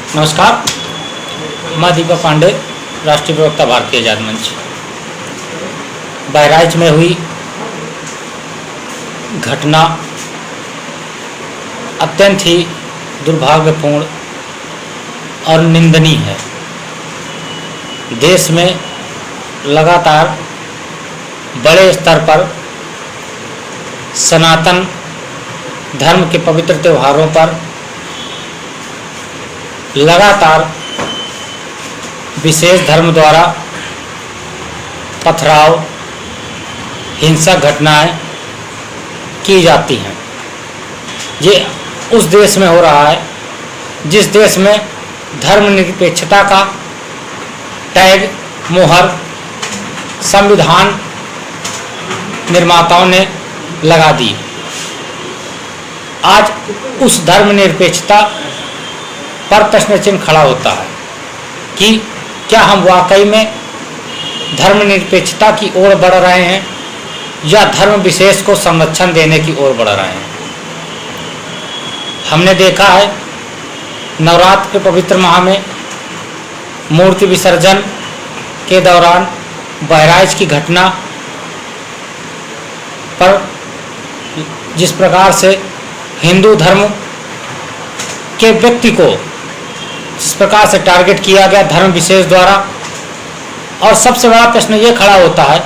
नमस्कार, मैं दीपक पांडे, राष्ट्रीय प्रवक्ता भारतीय आजाद मंच। बहराइच में हुई घटना अत्यंत ही दुर्भाग्यपूर्ण और निंदनीय है। देश में लगातार बड़े स्तर पर सनातन धर्म के पवित्र त्योहारों पर लगातार विशेष धर्म द्वारा पथराव, हिंसक घटनाएं की जाती हैं। ये उस देश में हो रहा है जिस देश में धर्मनिरपेक्षता का टैग मोहर संविधान निर्माताओं ने लगा दी। आज उस धर्मनिरपेक्षता पर प्रश्न चिन्ह खड़ा होता है कि क्या हम वाकई में धर्मनिरपेक्षता की ओर बढ़ रहे हैं या धर्म विशेष को संरक्षण देने की ओर बढ़ रहे हैं। हमने देखा है नवरात्र के पवित्र माह में मूर्ति विसर्जन के दौरान बहराइच की घटना पर जिस प्रकार से हिंदू धर्म के व्यक्ति को जिस प्रकार से टारगेट किया गया धर्म विशेष द्वारा, और सबसे बड़ा प्रश्न ये खड़ा होता है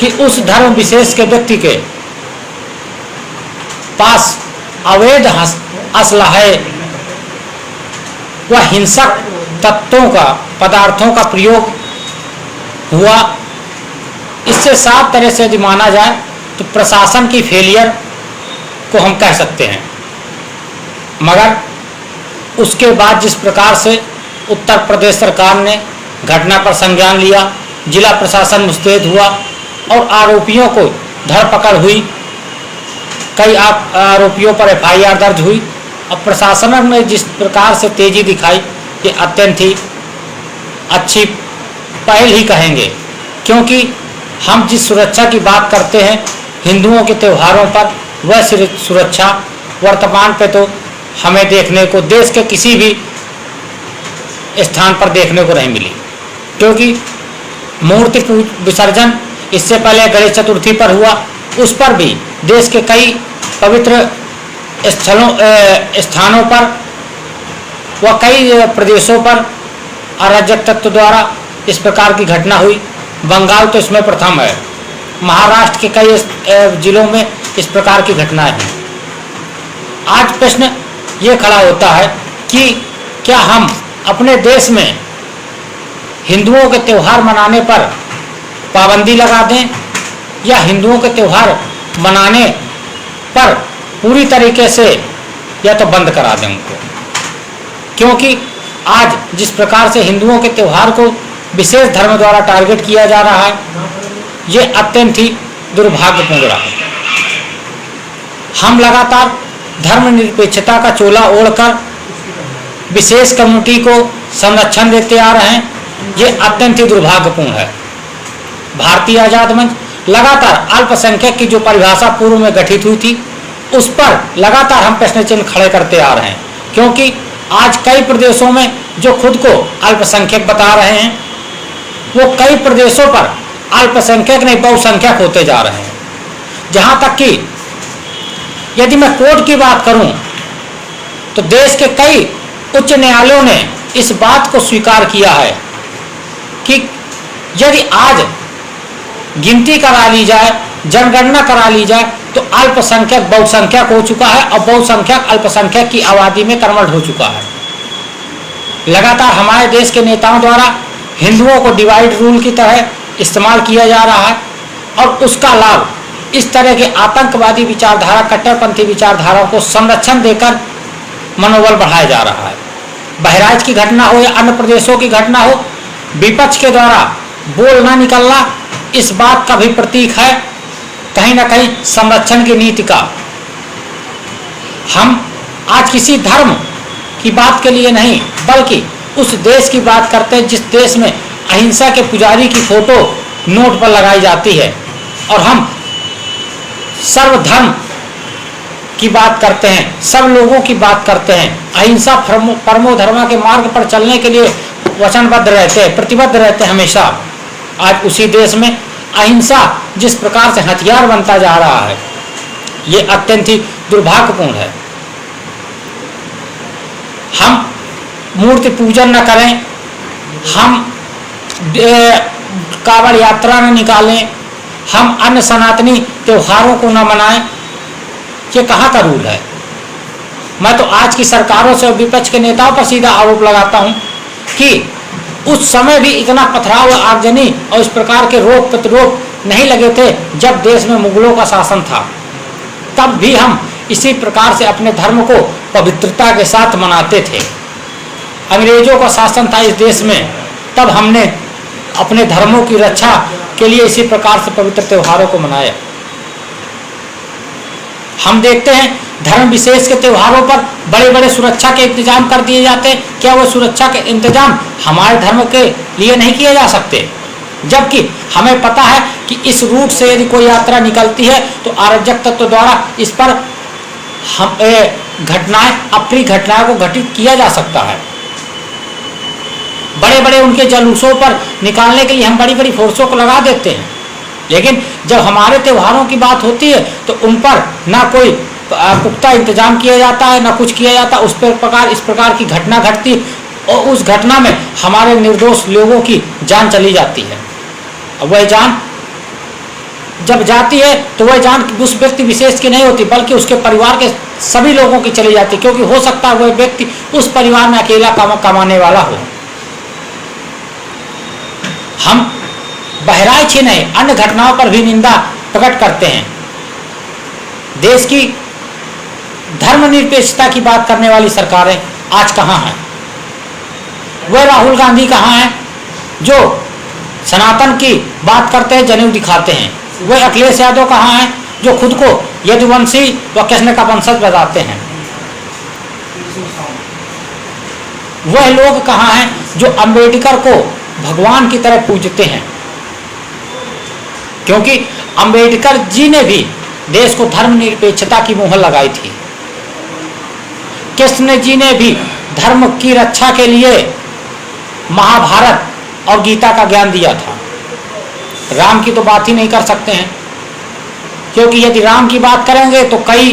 कि उस धर्म विशेष के व्यक्ति के पास अवैध असलहे व हिंसक तत्वों का पदार्थों का प्रयोग हुआ। इससे साफ तरह से यदि माना जाए तो प्रशासन की फेलियर को हम कह सकते हैं। मगर उसके बाद जिस प्रकार से उत्तर प्रदेश सरकार ने घटना पर संज्ञान लिया, जिला प्रशासन मुस्तैद हुआ और आरोपियों को धरपकड़ हुई, कई आरोपियों पर एफआईआर दर्ज हुई और प्रशासन ने जिस प्रकार से तेजी दिखाई, ये अत्यंत ही अच्छी पहल ही कहेंगे। क्योंकि हम जिस सुरक्षा की बात करते हैं हिंदुओं के त्योहारों पर, वह सुरक्षा वर्तमान पे तो हमें देखने को देश के किसी भी स्थान पर देखने को नहीं मिली। क्योंकि मूर्ति विसर्जन इससे पहले गणेश चतुर्थी पर हुआ, उस पर भी देश के कई पवित्र स्थानों पर व कई प्रदेशों पर अराजक तत्व द्वारा इस प्रकार की घटना हुई। बंगाल तो इसमें प्रथम है, महाराष्ट्र के कई जिलों में इस प्रकार की घटनाएं हैं। आज प्रश्न ये खड़ा होता है कि क्या हम अपने देश में हिंदुओं के त्यौहार मनाने पर पाबंदी लगा दें या हिंदुओं के त्यौहार मनाने पर पूरी तरीके से या तो बंद करा दें उनको। क्योंकि आज जिस प्रकार से हिंदुओं के त्यौहार को विशेष धर्म द्वारा टारगेट किया जा रहा है, ये अत्यंत ही दुर्भाग्यपूर्ण रहा है। हम लगातार धर्मनिरपेक्षता का चोला ओढ़कर विशेष कम्युनिटी को संरक्षण देते आ रहे हैं, ये अत्यंत ही दुर्भाग्यपूर्ण है। भारतीय आजाद मंच लगातार अल्पसंख्यक की जो परिभाषा पूर्व में गठित हुई थी, उस पर लगातार हम प्रश्न चिन्ह खड़े करते आ रहे हैं। क्योंकि आज कई प्रदेशों में जो खुद को अल्पसंख्यक बता रहे हैं, वो कई प्रदेशों पर अल्पसंख्यक नहीं बहुसंख्यक होते जा रहे हैं। जहाँ तक कि यदि मैं कोर्ट की बात करूं तो देश के कई उच्च न्यायालयों ने इस बात को स्वीकार किया है कि यदि आज गिनती करा ली जाए, जनगणना करा ली जाए, तो अल्पसंख्यक बहुसंख्यक हो चुका है और बहुसंख्यक अल्पसंख्यक की आबादी में कन्वर्ट हो चुका है। लगातार हमारे देश के नेताओं द्वारा हिंदुओं को डिवाइड रूल की तरह इस्तेमाल किया जा रहा है और उसका लाभ इस तरह के आतंकवादी विचारधारा, कट्टरपंथी विचारधाराओं को संरक्षण देकर मनोबल बढ़ाया जा रहा है। बहराइच की घटना हो या अन्य प्रदेशों की घटना हो, विपक्ष के द्वारा बोल ना निकलना इस बात का भी प्रतीक है कहीं ना कहीं संरक्षण की नीति का। हम आज किसी धर्म की बात के लिए नहीं बल्कि उस देश की बात करते हैं जिस देश में अहिंसा के पुजारी की फोटो नोट पर लगाई जाती है और हम सर्वधर्म की बात करते हैं, सब लोगों की बात करते हैं, अहिंसा परमो धर्म के मार्ग पर चलने के लिए वचनबद्ध रहते हैं, प्रतिबद्ध रहते हैं हमेशा। आज उसी देश में अहिंसा जिस प्रकार से हथियार बनता जा रहा है, ये अत्यंत ही दुर्भाग्यपूर्ण है। हम मूर्ति पूजन न करें, हम कावड़ यात्रा न निकालें, हम अन्य सनातनी त्योहारों को न मनाएं, ये कहाँ का रूल है? मैं तो आज की सरकारों से और विपक्ष के नेताओं पर सीधा आरोप लगाता हूं कि उस समय भी इतना पथराव और आगजनी और इस प्रकार के रोक प्रतिरोध नहीं लगे थे जब देश में मुगलों का शासन था। तब भी हम इसी प्रकार से अपने धर्म को पवित्रता के साथ मनाते थे। अंग्रेजों का शासन था इस देश में, तब हमने अपने धर्मों की रक्षा के लिए इसी प्रकार से पवित्र त्योहारों को मनाया। हम देखते हैं धर्म विशेष के त्योहारों पर बड़े बड़े सुरक्षा के इंतजाम कर दिए जाते हैं। क्या वो सुरक्षा के इंतजाम हमारे धर्म के लिए नहीं किए जा सकते? जबकि हमें पता है कि इस रूट से यदि कोई यात्रा निकलती है तो अराजक तत्व द्वारा इस पर घटनाएं, अप्रिय घटनाओं को घटित किया जा सकता है। बड़े बड़े उनके जलूसों पर निकालने के लिए हम बड़ी बड़ी फोर्सों को लगा देते हैं, लेकिन जब हमारे त्योहारों की बात होती है तो उन पर ना कोई पुख्ता इंतजाम किया जाता है, ना कुछ किया जाता। इस प्रकार की घटना घटती और उस घटना में हमारे निर्दोष लोगों की जान चली जाती है। वह जान जब जाती है तो वह जान उस व्यक्ति विशेष की नहीं होती, बल्कि उसके परिवार के सभी लोगों की चली जाती, क्योंकि हो सकता है वह व्यक्ति उस परिवार में अकेला कमाने वाला हो। हम बहराइच ही नहीं, अन्य घटनाओं पर भी निंदा प्रकट करते हैं। देश की धर्मनिरपेक्षता की बात करने वाली सरकारें आज कहाँ हैं? वह राहुल गांधी कहाँ हैं जो सनातन की बात करते हैं, जनेऊ दिखाते हैं? वह अखिलेश यादव कहाँ हैं जो खुद को यदुवंशी व कृष्ण का वंशज बताते हैं? वह लोग कहाँ हैं जो अंबेडकर को भगवान की तरह पूजते हैं? क्योंकि अंबेडकर जी ने भी देश को धर्मनिरपेक्षता की मुहर लगाई थी। कृष्ण जी ने भी धर्म की रक्षा के लिए महाभारत और गीता का ज्ञान दिया था। राम की तो बात ही नहीं कर सकते हैं, क्योंकि यदि राम की बात करेंगे तो कई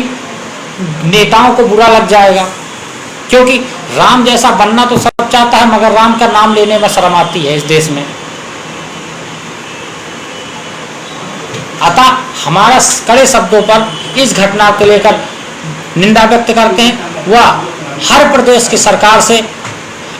नेताओं को बुरा लग जाएगा, क्योंकि राम जैसा बनना तो सब चाहता है, मगर राम का नाम लेने में शर्म आती है इस देश में। अतः हमारा कड़े शब्दों पर इस घटना को लेकर निंदा व्यक्त करते हैं। वह हर प्रदेश की सरकार से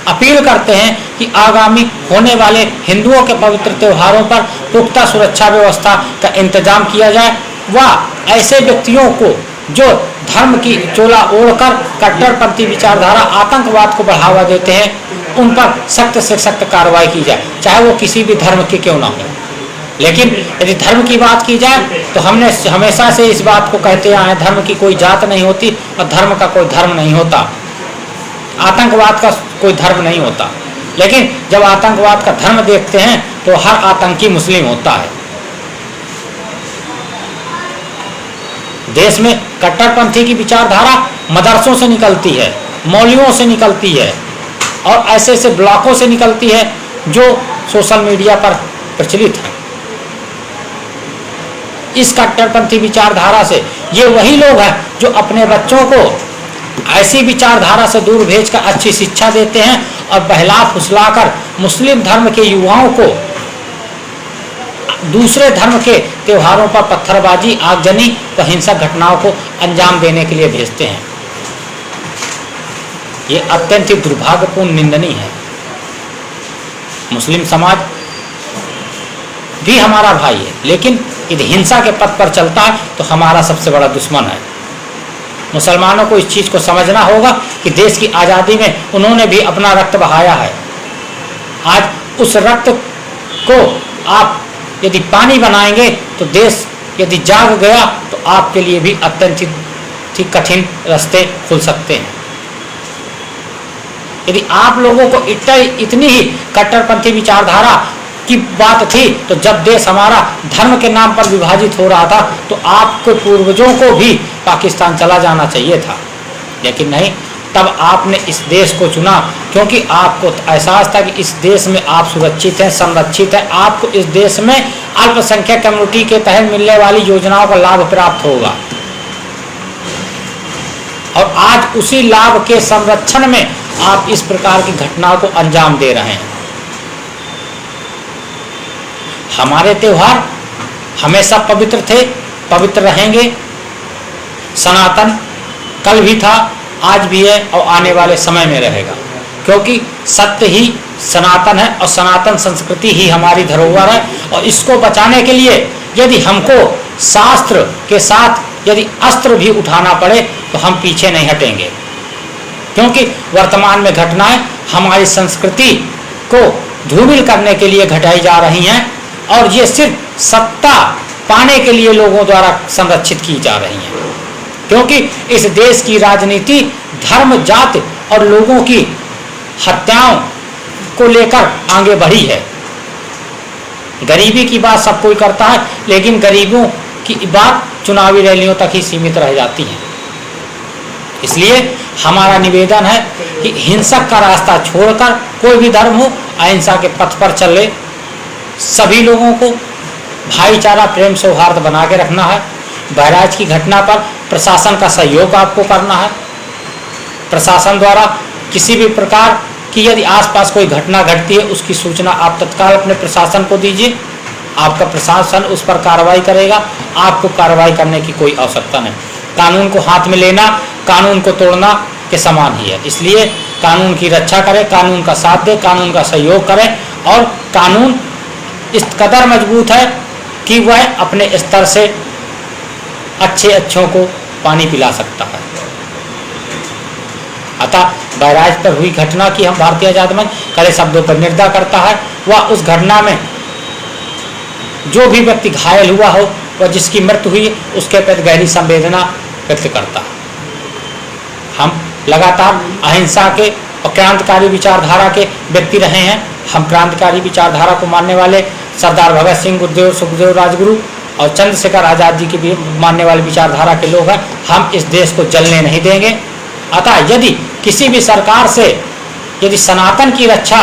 अपील करते हैं कि आगामी होने वाले हिंदुओं के पवित्र त्योहारों पर पुख्ता सुरक्षा व्यवस्था का इंतजाम किया जाए। वह ऐसे व्यक्तियों को जो धर्म की चोला ओढ़कर कट्टरपंथी विचारधारा, आतंकवाद को बढ़ावा देते हैं, उन पर सख्त से सख्त कार्रवाई की जाए, चाहे वो किसी भी धर्म के क्यों ना हो। लेकिन यदि धर्म की बात की जाए तो हमने हमेशा से इस बात को कहते आए, धर्म की कोई जात नहीं होती और धर्म का कोई धर्म नहीं होता, आतंकवाद का कोई धर्म नहीं होता। लेकिन जब आतंकवाद का धर्म देखते हैं तो हर आतंकी मुस्लिम होता है। देश में कट्टरपंथी की विचारधारा मदरसों से निकलती है, मौलवियों से निकलती है और ऐसे ऐसे ब्लॉकों से निकलती है जो सोशल मीडिया पर प्रचलित है। इस कट्टरपंथी विचारधारा से ये वही लोग हैं जो अपने बच्चों को ऐसी विचारधारा से दूर भेजकर अच्छी शिक्षा देते हैं और बहला फुसलाकर मुस्लिम धर्म के युवाओं को दूसरे धर्म के त्योहारों पर पत्थरबाजी, आगजनी व हिंसक घटनाओं को अंजाम देने के लिए भेजते हैं। ये अत्यंत ही दुर्भाग्यपूर्ण, निंदनीय है। मुस्लिम समाज भी हमारा भाई है, लेकिन यदि हिंसा के पथ पर चलता है तो हमारा सबसे बड़ा दुश्मन है। मुसलमानों को इस चीज़ को समझना होगा कि देश की आज़ादी में उन्होंने भी अपना रक्त बहाया है। आज उस रक्त को आप यदि पानी बनाएंगे तो देश यदि जाग गया तो आपके लिए भी अत्यंत ही कठिन रास्ते खुल सकते हैं। यदि आप लोगों को इतनी ही कट्टरपंथी विचारधारा की बात थी तो जब देश हमारा धर्म के नाम पर विभाजित हो रहा था तो आपको पूर्वजों को भी पाकिस्तान चला जाना चाहिए था, लेकिन नहीं, तब आपने इस देश को चुना क्योंकि आपको एहसास था कि इस देश में आप सुरक्षित हैं, संरक्षित हैं, आपको इस देश में अल्पसंख्यक कम्युनिटी के तहत मिलने वाली योजनाओं का लाभ प्राप्त होगा और आज उसी लाभ के संरक्षण में आप इस प्रकार की घटनाओं को अंजाम दे रहे हैं। हमारे त्योहार हमेशा पवित्र थे, पवित्र रहेंगे। सनातन कल भी था, आज भी है और आने वाले समय में रहेगा, क्योंकि सत्य ही सनातन है और सनातन संस्कृति ही हमारी धरोहर है। और इसको बचाने के लिए यदि हमको शास्त्र के साथ यदि अस्त्र भी उठाना पड़े तो हम पीछे नहीं हटेंगे, क्योंकि वर्तमान में घटनाएं हमारी संस्कृति को धूमिल करने के लिए घटाई जा रही हैं और ये सिर्फ सत्ता पाने के लिए लोगों द्वारा संरक्षित की जा रही हैं, क्योंकि इस देश की राजनीति धर्म, जाति और लोगों की हत्याओं को लेकर आगे बढ़ी है। गरीबी की बात सब कोई करता है, लेकिन गरीबों की बात चुनावी रैलियों तक ही सीमित रह जाती है। इसलिए हमारा निवेदन है कि हिंसक का रास्ता छोड़कर कोई भी धर्म हो, अहिंसा के पथ पर चले, सभी लोगों को भाईचारा, प्रेम, सौहार्द बना के रखना है। बहराइच की घटना पर प्रशासन का सहयोग आपको करना है। प्रशासन द्वारा किसी भी प्रकार की यदि आसपास कोई घटना घटती है उसकी सूचना आप तत्काल अपने प्रशासन को दीजिए, आपका प्रशासन उस पर कार्रवाई करेगा। आपको कार्रवाई करने की कोई आवश्यकता नहीं। कानून को हाथ में लेना कानून को तोड़ना के समान ही है। इसलिए कानून की रक्षा करें, कानून का साथ दें, कानून का सहयोग करें और कानून इस कदर मजबूत है कि वह अपने स्तर से अच्छों को पानी पिला सकता है। अतः बहराइच पर हुई घटना की हम भारतीय आजाद मंच कड़े शब्दों पर निंदा करता है। वह उस घटना में जो भी व्यक्ति घायल हुआ हो, वह जिसकी मृत्यु हुई, उसके प्रति गहरी संवेदना व्यक्त करता है। हम लगातार अहिंसा के और क्रांतिकारी विचारधारा के व्यक्ति रहे हैं। हम क्रांतिकारी विचारधारा को मानने वाले सरदार भगत सिंह, गुरुदेव, सुखदेव, राजगुरु और चंद्रशेखर आजाद जी के भी मानने वाले विचारधारा के लोग हैं। हम इस देश को जलने नहीं देंगे। अतः यदि किसी भी सरकार से यदि सनातन की रक्षा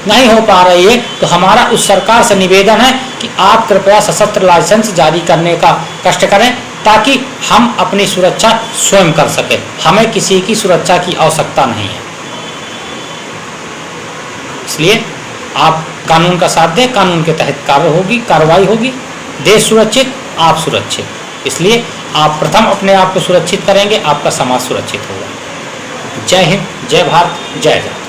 नहीं हो पा रही है तो हमारा उस सरकार से निवेदन है कि आप कृपया सशस्त्र लाइसेंस जारी करने का कष्ट करें, ताकि हम अपनी सुरक्षा स्वयं कर सकें। हमें किसी की सुरक्षा की आवश्यकता नहीं है। इसलिए आप कानून का साथ दें, कानून के तहत कार्रवाई होगी, देश सुरक्षित, आप सुरक्षित। इसलिए आप प्रथम अपने आप को सुरक्षित करेंगे, आपका समाज सुरक्षित होगा। जय हिंद, जय भारत, जय जय।